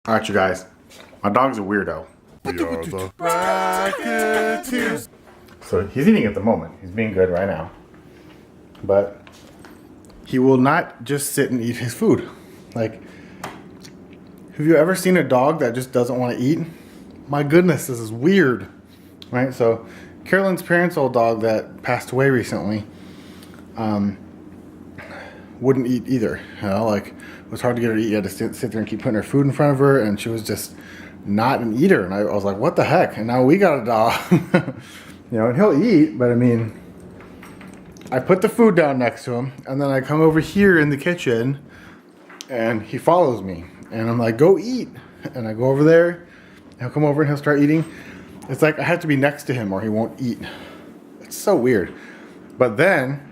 Alright, you guys. My dog's a weirdo. We are the Bracketteers. So he's eating at the moment. He's being good right now. But he will not just sit and eat his food. Like, have you ever seen a dog that just doesn't want to eat? My goodness, this is weird. Right? So Carolyn's parents' old dog that passed away recently wouldn't eat either. You know, like, it was hard to get her to eat. You had to sit there and keep putting her food in front of her, and she was just not an eater. And I was like, what the heck? And now we got a dog. You know, and he'll eat, but I mean, I put the food down next to him, and then I come over here in the kitchen, and he follows me. And I'm like, go eat. And I go over there, he'll come over and he'll start eating. It's like I have to be next to him or he won't eat. It's so weird. But then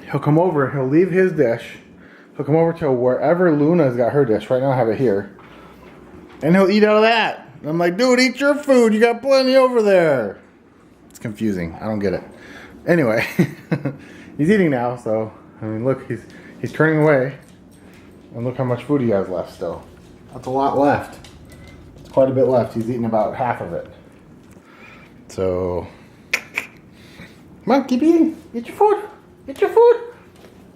he'll come over, he'll leave his dish, he'll come over to wherever Luna's got her dish. Right now I have it here. And he'll eat out of that. And I'm like, dude, eat your food. You got plenty over there. It's confusing. I don't get it. Anyway, he's eating now, so I mean, look, he's turning away. And look how much food he has left still. That's a lot left. It's quite a bit left. He's eaten about half of it. So, come on, keep eating. Eat your food. Eat your food.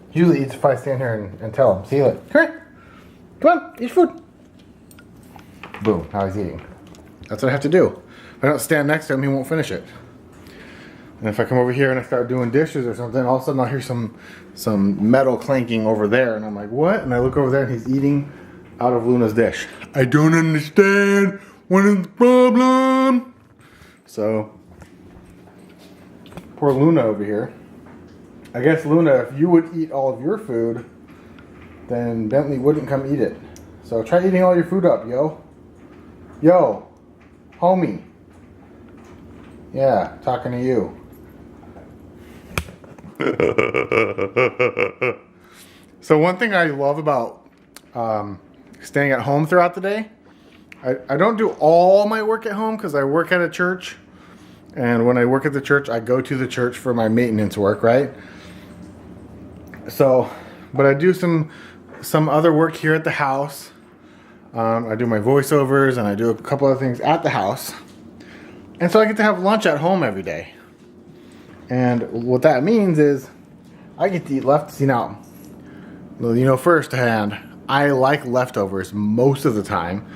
He usually eats if I stand here and tell him. See, look. Come here. Come on, eat your food. Boom, now he's eating. That's what I have to do. If I don't stand next to him, he won't finish it. And if I come over here and I start doing dishes or something, all of a sudden I'll hear some metal clanking over there. And I'm like, what? And I look over there and he's eating out of Luna's dish. I don't understand. What is the problem? So, poor Luna over here. I guess, Luna, if you would eat all of your food, then Bentley wouldn't come eat it. So try eating all your food up, yo. Yo, homie. Yeah, talking to you. So one thing I love about staying at home throughout the day, I don't do all my work at home because I work at a church. And when I work at the church, I go to the church for my maintenance work, right? So, but I do some other work here at the house. I do my voiceovers and I do a couple other things at the house. And so I get to have lunch at home every day. And what that means is I get to eat left. See now, you know, firsthand, I like leftovers most of the time.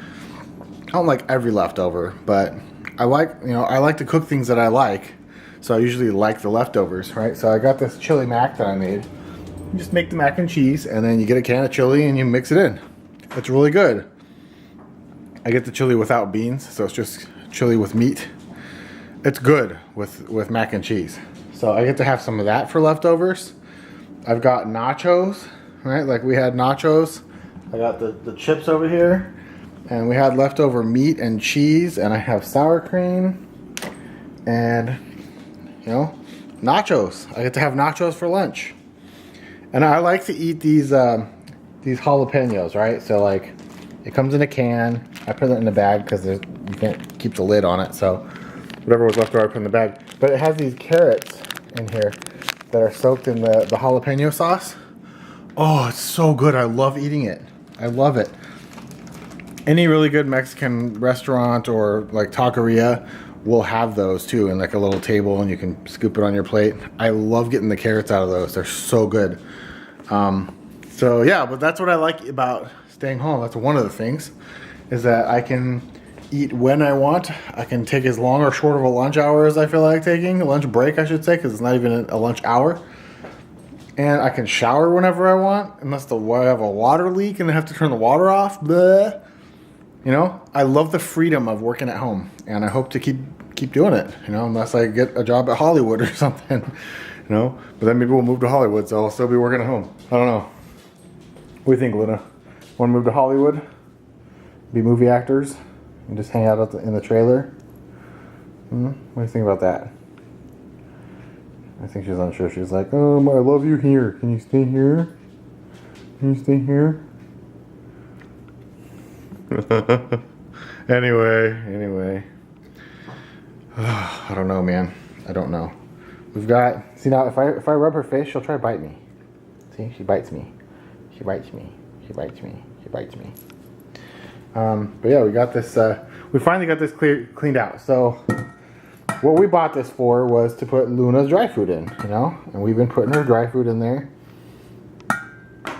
I don't like every leftover, but I like to cook things that I like. So I usually like the leftovers, right? So I got this chili mac that I made. You just make the mac and cheese, and then you get a can of chili and you mix it in. It's really good. I get the chili without beans, so it's just chili with meat. It's good with mac and cheese. So I get to have some of that for leftovers. I've got nachos, right? Like we had nachos. I got the chips over here. And we had leftover meat and cheese. And I have sour cream. And, you know, nachos. I get to have nachos for lunch. And I like to eat these jalapenos, right? So like, it comes in a can. I put it in a bag because you can't keep the lid on it. So whatever was left over, I put in the bag. But it has these carrots in here that are soaked in the jalapeno sauce. Oh, it's so good. I love eating it. I love it. Any really good Mexican restaurant or like taqueria will have those too in like a little table and you can scoop it on your plate. I love getting the carrots out of those. They're so good. So yeah, but that's what I like about staying home. That's one of the things, is that I can eat when I want. I can take as long or short of a lunch hour as I feel like taking. A lunch break, I should say, because it's not even a lunch hour. And I can shower whenever I want, unless I have a water leak and I have to turn the water off. Bleh. You know, I love the freedom of working at home, and I hope to keep doing it. You know, unless I get a job at Hollywood or something. You know, but then maybe we'll move to Hollywood, so I'll still be working at home. I don't know. What do you think, Luna? Want to move to Hollywood? Be movie actors? And just hang out in the trailer? What do you think about that? I think she's unsure. She's like, I love you here. Can you stay here? Can you stay here? Anyway. I don't know, man. I don't know. We've got, see now, if I rub her face, she'll try to bite me. See, she bites me. She bites me. She bites me. She bites me. But yeah, we got this, we finally got this cleaned out. So what we bought this for was to put Luna's dry food in, you know, and we've been putting her dry food in there.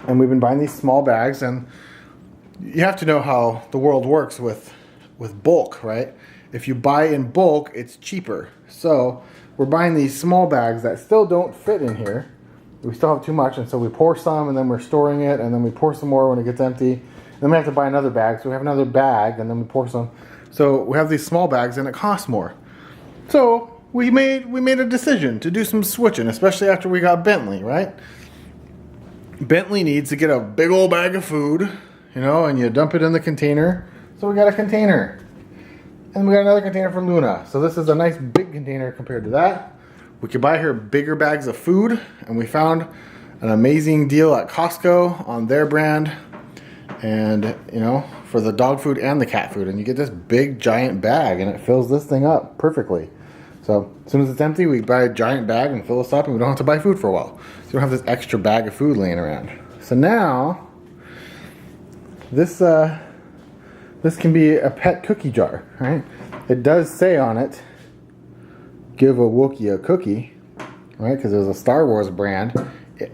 And we've been buying these small bags, and you have to know how the world works with bulk, right? If you buy in bulk, it's cheaper. So we're buying these small bags that still don't fit in here. We still have too much, and so we pour some, and then we're storing it, and then we pour some more when it gets empty. Then we have to buy another bag, so we have another bag, and then we pour some. So we have these small bags, and it costs more. So we made a decision to do some switching, especially after we got Bentley, right? Bentley needs to get a big old bag of food, you know, and you dump it in the container. So we got a container. And we got another container for Luna. So this is a nice big container compared to that. We could buy her bigger bags of food, and we found an amazing deal at Costco on their brand. And, you know, for the dog food and the cat food. And you get this big giant bag, and it fills this thing up perfectly. So as soon as it's empty, we buy a giant bag and fill this up, and we don't have to buy food for a while. So you don't have this extra bag of food laying around. So now, this can be a pet cookie jar, right? It does say on it, give a Wookiee a cookie, right? Because there's a Star Wars brand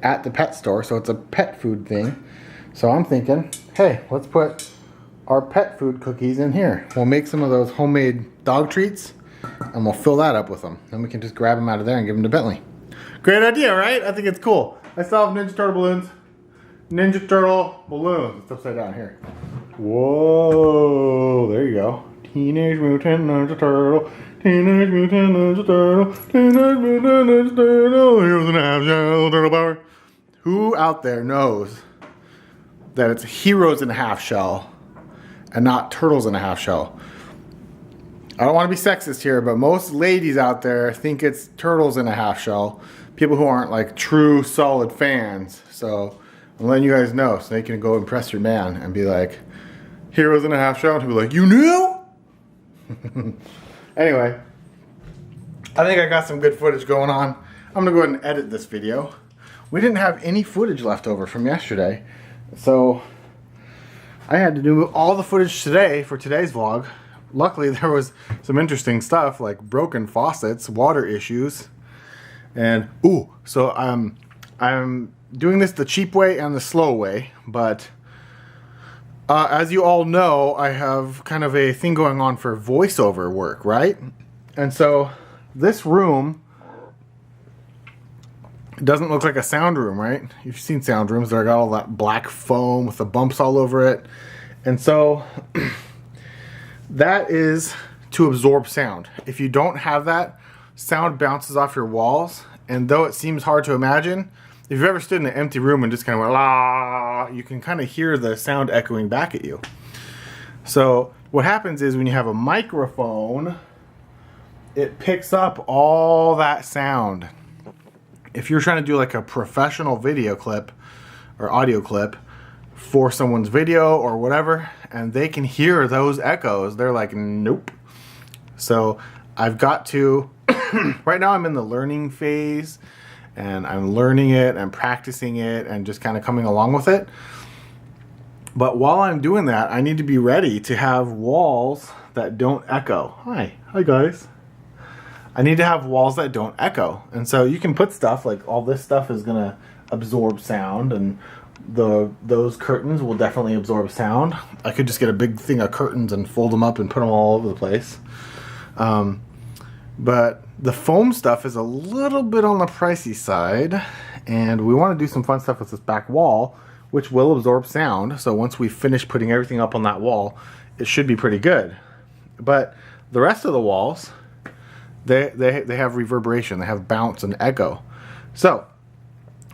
at the pet store, so it's a pet food thing. So I'm thinking, hey, let's put our pet food cookies in here. We'll make some of those homemade dog treats, and we'll fill that up with them. Then we can just grab them out of there and give them to Bentley. Great idea, right? I think it's cool. I still have Ninja Turtle balloons. Ninja Turtle balloons. It's upside down here. Whoa, there you go. Teenage Mutant Ninja Turtle. Teenage Mutant Ninja Turtle. Teenage Mutant Ninja Turtle. Heroes in a half shell. Turtle power. Who out there knows that it's heroes in a half shell and not turtles in a half shell? I don't want to be sexist here, but most ladies out there think it's turtles in a half shell. People who aren't like true solid fans. So I'm letting you guys know so they can go impress your man and be like, heroes in a half shell. And he'll be like, you knew? Anyway, I think I got some good footage going on. I'm gonna go ahead and edit this video. We didn't have any footage left over from yesterday, so I had to do all the footage today for today's vlog. Luckily, there was some interesting stuff like broken faucets, water issues, and so I'm doing this the cheap way and the slow way, but as you all know, I have kind of a thing going on for voiceover work, right? And so this room doesn't look like a sound room, right? You've seen sound rooms. They've got all that black foam with the bumps all over it. And so that is to absorb sound. If you don't have that, sound bounces off your walls. And though it seems hard to imagine, if you've ever stood in an empty room and just kind of went, la, you can kind of hear the sound echoing back at you. So what happens is when you have a microphone, it picks up all that sound. If you're trying to do like a professional video clip or audio clip for someone's video or whatever, and they can hear those echoes, they're like, nope. So I've got to, right now I'm in the learning phase, and I'm learning it and practicing it and just kind of coming along with it. But while I'm doing that, I need to be ready to have walls that don't echo. Hi guys. I need to have walls that don't echo. And so you can put stuff like all this stuff is gonna absorb sound, and those curtains will definitely absorb sound. I could just get a big thing of curtains and fold them up and put them all over the place. But the foam stuff is a little bit on the pricey side, and we want to do some fun stuff with this back wall, which will absorb sound. So once we finish putting everything up on that wall, it should be pretty good. But the rest of the walls, they have reverberation, they have bounce and echo. So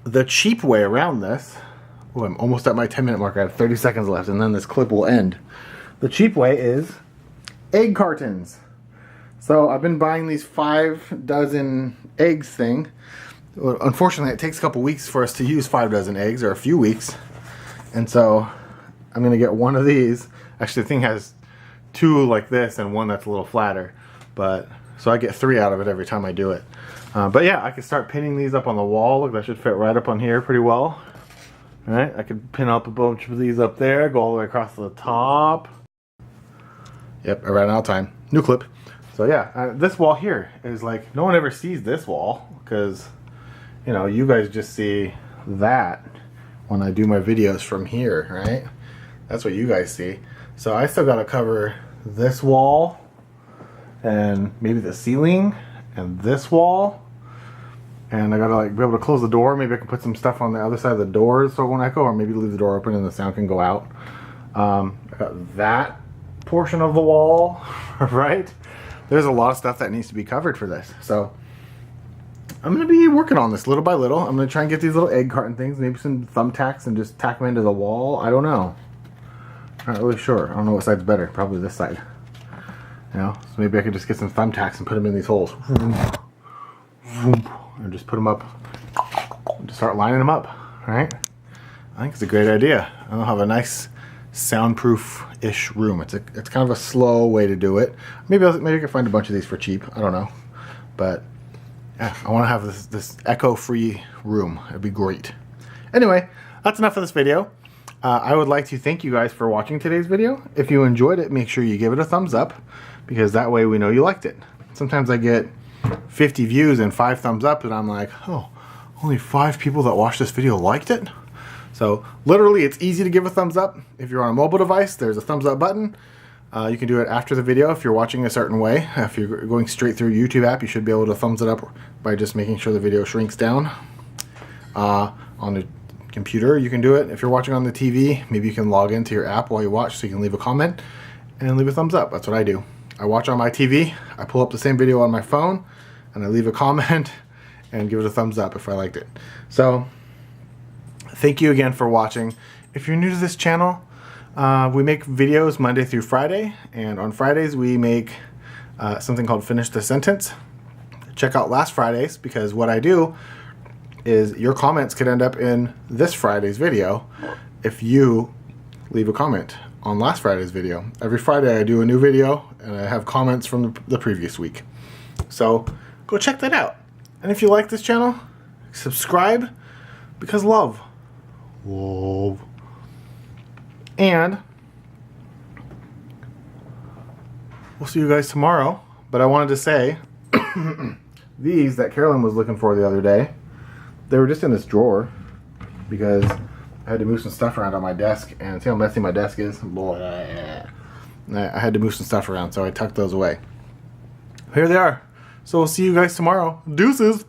the cheap way around this, I'm almost at my 10-minute mark. I have 30 seconds left, and then this clip will end. The cheap way is egg cartons. So I've been buying these 5 dozen eggs thing. Unfortunately, it takes a couple weeks for us to use 5 dozen eggs, or a few weeks. And so I'm gonna get one of these. Actually, the thing has 2 like this and 1 that's a little flatter. But so I get 3 out of it every time I do it. But yeah, I can start pinning these up on the wall. Look, that should fit right up on here pretty well. All right, I could pin up a bunch of these up there, go all the way across the top. Yep, I ran out of time. New clip. So yeah, this wall here is like, no one ever sees this wall because, you know, you guys just see that when I do my videos from here, right? That's what you guys see. So I still got to cover this wall and maybe the ceiling and this wall. And I got to like be able to close the door. Maybe I can put some stuff on the other side of the door so when I go, or maybe leave the door open and the sound can go out. I got that portion of the wall, right? There's a lot of stuff that needs to be covered for this. So I'm going to be working on this little by little. I'm going to try and get these little egg carton things, maybe some thumbtacks and just tack them into the wall. I don't know. Not really sure. I don't know what side's better. Probably this side. You know, so maybe I could just get some thumbtacks and put them in these holes. And just put them up. Just start lining them up, right? I think it's a great idea. I'll have a nice soundproof-ish room. It's kind of a slow way to do it. Maybe I can find a bunch of these for cheap. I don't know, but yeah, I want to have this echo-free room. It'd be great. Anyway, that's enough of this video. I would like to thank you guys for watching today's video. If you enjoyed it, make sure you give it a thumbs up because that way we know you liked it. Sometimes I get 50 views and 5 thumbs up, and I'm like, oh, only 5 people that watched this video liked it. So literally it's easy to give a thumbs up. If you're on a mobile device, there's a thumbs up button. You can do it after the video if you're watching a certain way. If you're going straight through YouTube app, you should be able to thumbs it up by just making sure the video shrinks down. On the computer, you can do it. If you're watching on the TV, maybe you can log into your app while you watch so you can leave a comment and leave a thumbs up. That's what I do. I watch on my TV, I pull up the same video on my phone, and I leave a comment and give it a thumbs up if I liked it. So thank you again for watching. If you're new to this channel, we make videos Monday through Friday, and on Fridays we make something called Finish the Sentence. Check out last Friday's because what I do is your comments could end up in this Friday's video if you leave a comment on last Friday's video. Every Friday I do a new video and I have comments from the previous week. So go check that out. And if you like this channel, subscribe because love. Love. And we'll see you guys tomorrow. But I wanted to say, these that Carolyn was looking for the other day, they were just in this drawer because I had to move some stuff around on my desk, and see how messy my desk is? I had to move some stuff around, so I tucked those away. Here they are. So we'll see you guys tomorrow. Deuces!